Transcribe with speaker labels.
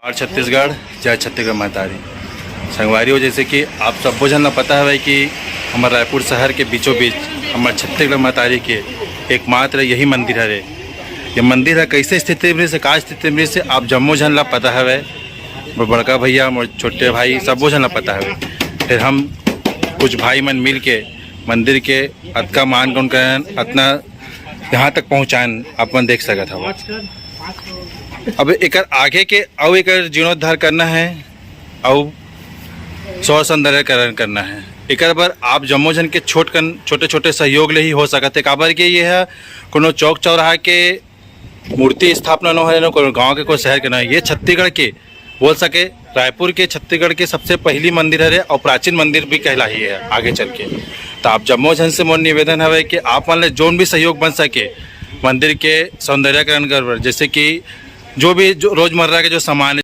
Speaker 1: और छत्तीसगढ़ जय छत्तीसगढ़ महतारी संगवारी हो। जैसे कि आप सब जन पता है कि हमारे रायपुर शहर के बीचों बीच हमारे छत्तीसगढ़ महतारी के एकमात्र यही मंदिर है। ये मंदिर है कैसे स्थिति में से का स्थिति में से आप जम्मो जन ला पता है। वो बड़का भैया मोर छोटे भाई सब जन ला पता है। फिर हम कुछ भाई मन मिल के मंदिर के अतका मान गुण कर अतना यहाँ तक पहुँचान अपन देख सकत हव। अब एक आगे के अव एक जीर्णोद्धार करना है और सौर सौंदर्यकरण करना है। एक बार आप जम्मो जन के छोटे छोटे सहयोग ले ही हो सकते है। काबर के ये है कोनो चौक चौराहा के मूर्ति स्थापना न है, कोनो गांव के कोई शहर के न है। ये छत्तीसगढ़ के बोल सके रायपुर के छत्तीसगढ़ के सबसे पहली मंदिर है और प्राचीन मंदिर भी कहला ही है आगे चल के। तो आप जम्मो जन से मोर निवेदन है कि आप मान ले जोन भी सहयोग बन सके मंदिर के सौंदर्यकरण कर, जैसे कि जो रोजमर्रा के जो सामान